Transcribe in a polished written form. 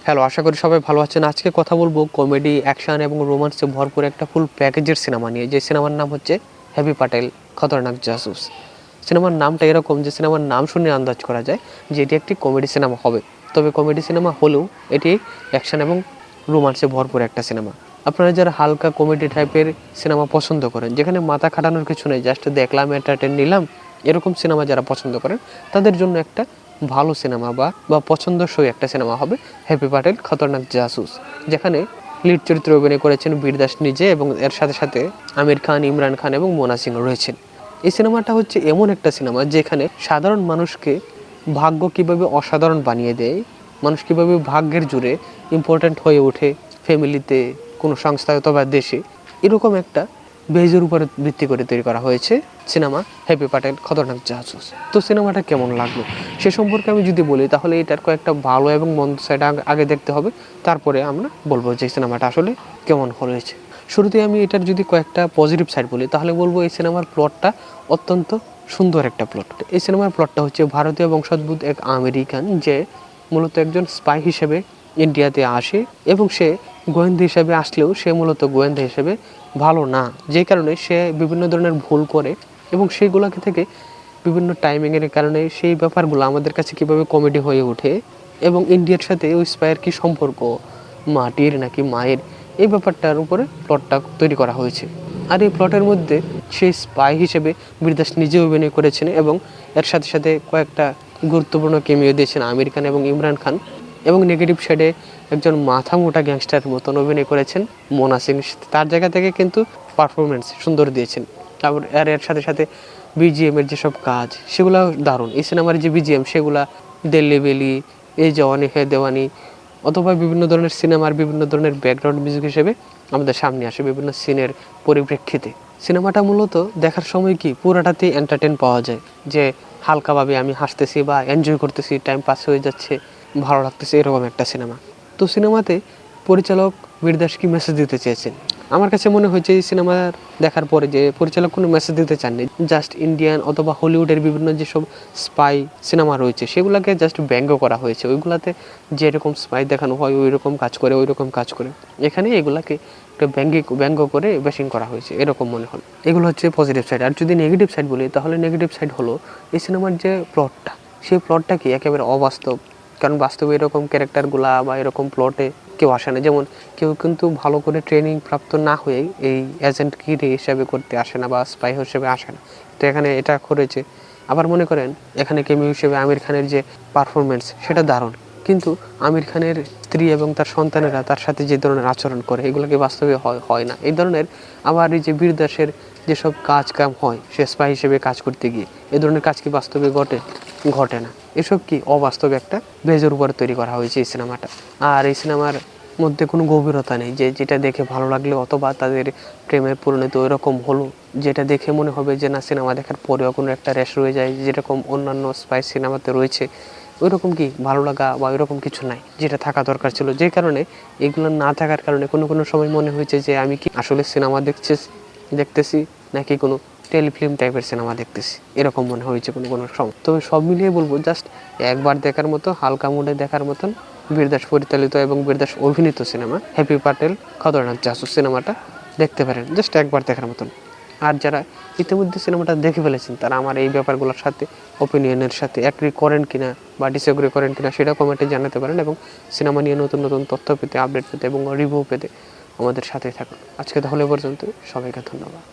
Hello, আশা করি সবাই ভালো আছেন। আজকে কথা বলবো কমেডি, অ্যাকশন এবং রোমান্সে ভরপুর একটা ফুল প্যাকেজের সিনেমা নিয়ে। যে সিনেমার নাম হচ্ছে হেভি পাটেল খতরনাক জাসুস। সিনেমার নামটা এরকম যে সিনেমার নাম শুনে আন্দাজ করা যায় যে এটি একটি কমেডি সিনেমা হবে। তবে কমেডি সিনেমা হলেও এটি অ্যাকশন এবং রোমান্সে ভরপুর একটা সিনেমা। আপনারা যারা হালকা কমেডি টাইপের সিনেমা পছন্দ করেন, যেখানে মাথা খাটানোর কিছু নেই, জাস্ট দেখলাম এন্টারটেন নিলাম, এরকম সিনেমা যারা পছন্দ করেন তাদের জন্য একটা ভালো সিনেমা বা পছন্দসই একটা সিনেমা হবে হেভি পাটেল খতরনাক জাসুস, যেখানে লিড চরিত্রে অভিনয় করেছেন বীর দাস নিজে এবং এর সাথে সাথে আমির খান, ইমরান খান এবং মোনা সিং রয়েছেন। এই সিনেমাটা হচ্ছে এমন একটা সিনেমা যেখানে সাধারণ মানুষকে ভাগ্য কিভাবে অসাধারণ বানিয়ে দেয়, মানুষ কিভাবে ভাগ্যের জুড়ে ইম্পর্ট্যান্ট হয়ে ওঠে ফ্যামিলিতে, কোনো সংস্থায় অথবা দেশে, এরকম একটা বেজের উপরে ভিত্তি করে তৈরি করা হয়েছে সিনেমা হেভি পাটেল খতরনাক জাসুস। তো সিনেমাটা কেমন লাগলো সে সম্পর্কে আমি যদি বলি, তাহলে এটার কয়েকটা ভালো এবং মন্দ সাইড আগে দেখতে হবে, তারপরে আমরা বলবো যে সিনেমাটা আসলে কেমন হয়েছে। শুরুতে আমি এটার যদি কয়েকটা পজিটিভ সাইড বলি, তাহলে বলবো এই সিনেমার প্লটটা অত্যন্ত সুন্দর একটা প্লট। এই সিনেমার প্লটটা হচ্ছে ভারতীয় বংশোদ্ভূত এক আমেরিকান যে মূলত একজন স্পাই হিসেবে ইন্ডিয়াতে আসে এবং সে গোয়েন্দা হিসেবে আসলেও সে মূলত গোয়েন্দা হিসেবে ভালো না, যে কারণে সে বিভিন্ন ধরনের ভুল করে এবং সেইগুলোকে থেকে বিভিন্ন টাইমিংয়ের কারণে সেই ব্যাপারগুলো আমাদের কাছে কীভাবে কমেডি হয়ে ওঠে এবং ইন্ডিয়ার সাথে ওই স্পাইয়ের কী সম্পর্ক, মাটির নাকি মায়ের, এই ব্যাপারটার উপরে প্লটটা তৈরি করা হয়েছে। আর এই প্লটের মধ্যে সেই স্পাই হিসেবে বীরদাস নিজে অভিনয় করেছেন এবং এর সাথে সাথে কয়েকটা গুরুত্বপূর্ণ কেমিও দিয়েছেন আমির খান এবং ইমরান খান, এবং নেগেটিভ সাইডে একজন মাথা মোটা গ্যাংস্টার মতন অভিনয় করেছেন মোনা সিং। তার জায়গা থেকে কিন্তু পারফরমেন্স সুন্দর দিয়েছেন। তারপর এর সাথে সাথে বিজিএমের যেসব কাজ সেগুলো দারুণ। এই সিনেমার যে বিজিএম সেগুলা দিল্লি বেলি, এই জওয়ানি হে দেওয়ানি, অথবা বিভিন্ন ধরনের সিনেমার বিভিন্ন ধরনের ব্যাকগ্রাউন্ড মিউজিক হিসেবে আমাদের সামনে আসে বিভিন্ন সিনের পরিপ্রেক্ষিতে। সিনেমাটা মূলত দেখার সময় কি পুরাটাতেই এন্টারটেন পাওয়া যায়, যে হালকাভাবে আমি হাসতেছি বা এনজয় করতেছি, টাইম পাস হয়ে যাচ্ছে, ভালো লাগতেছে, এরকম একটা সিনেমা। তো সিনেমাতে পরিচালক বীরদাস কি মেসেজ দিতে চেয়েছেন, আমার কাছে মনে হয়েছে এই সিনেমার দেখার পরে যে পরিচালক কোনো মেসেজ দিতে চাননি। জাস্ট ইন্ডিয়ান অথবা হলিউডের বিভিন্ন যেসব স্পাই সিনেমা রয়েছে সেগুলোকে জাস্ট ব্যঙ্গ করা হয়েছে। ওইগুলাতে যেরকম স্পাই দেখানো হয় ওই রকম কাজ করে, ওই রকম কাজ করে, এখানে এগুলাকে একটা ব্যঙ্গ করে বেশিং করা হয়েছে, এরকম মনে হলো। এগুলো হচ্ছে পজিটিভ সাইড। আর যদি নেগেটিভ সাইড বলি, তাহলে নেগেটিভ সাইড হলো এই সিনেমার যে প্লটটা, সেই প্লটটা কি একেবারে অবাস্তব। কারণ বাস্তবে এরকম ক্যারেক্টারগুলা বা এরকম প্লটে কেউ আসে না। যেমন কেউ কিন্তু ভালো করে ট্রেনিং প্রাপ্ত না হয়ে এই এজেন্ট গিরি হিসাবে করতে আসে না বা স্পাই হিসেবে আসে না, তো এখানে এটা করেছে। আবার মনে করেন এখানে কেমিও হিসেবে আমির খানের যে পারফরমেন্স সেটা দারুণ, কিন্তু আমির খানের স্ত্রী এবং তার সন্তানেরা তার সাথে যে ধরনের আচরণ করে এগুলোকে বাস্তবে হয় না এই ধরনের। আবার এই যে বীরদাসের যেসব কাজ কাম হয় সে স্পাই হিসেবে কাজ করতে গিয়ে, এই ধরনের কাজ কি বাস্তবে ঘটে না। এসব কি অবাস্তবে একটা বেজের উপরে তৈরি করা হয়েছে এই সিনেমাটা। আর এই সিনেমার মধ্যে কোনো গভীরতা নেই, যে যেটা দেখে ভালো লাগলে অথবা তাদের প্রেমের পরিণতি ওইরকম হলো, যেটা দেখে মনে হবে যে না সিনেমা দেখার পরেও কোনো একটা রেশ রয়ে যায়, যেরকম অন্যান্য স্পাই সিনেমাতে রয়েছে ওইরকম কি ভালো লাগা বা ওইরকম কিছু নাই, যেটা থাকা দরকার ছিল। যে কারণে এগুলো না থাকার কারণে কোনো সময় মনে হয়েছে যে আমি কি আসলে সিনেমা দেখতেছি নাকি কোনো টেলিফিল্ম টাইপের সিনেমা দেখতেছি, এরকম মনে হয়েছে কোনো সময়। তো সব মিলিয়ে বলবো জাস্ট একবার দেখার মতো, হালকা মুডে দেখার মতন বীরদাস পরিচালিত এবং বীরদাস অভিনীত সিনেমা হেভি পাটেল খতরনাক জাসুস সিনেমাটা দেখতে পারেন, জাস্ট একবার দেখার মতন। আর যারা ইতিমধ্যে সিনেমাটা দেখে ফেলেছেন তারা আমার এই ব্যাপারগুলোর সাথে ওপিনিয়নের সাথে অ্যাগ্রি করেন কিনা বা ডিসএগ্রি করেন কিনা সেটা কমেন্টে জানাতে পারেন, এবং সিনেমা নিয়ে নতুন নতুন তথ্য পেতে, আপডেট পেতে এবং রিভিউ পেতে আমাদের সাথেই থাকুন। আজকে তাহলে পর্যন্ত, সবাইকে ধন্যবাদ।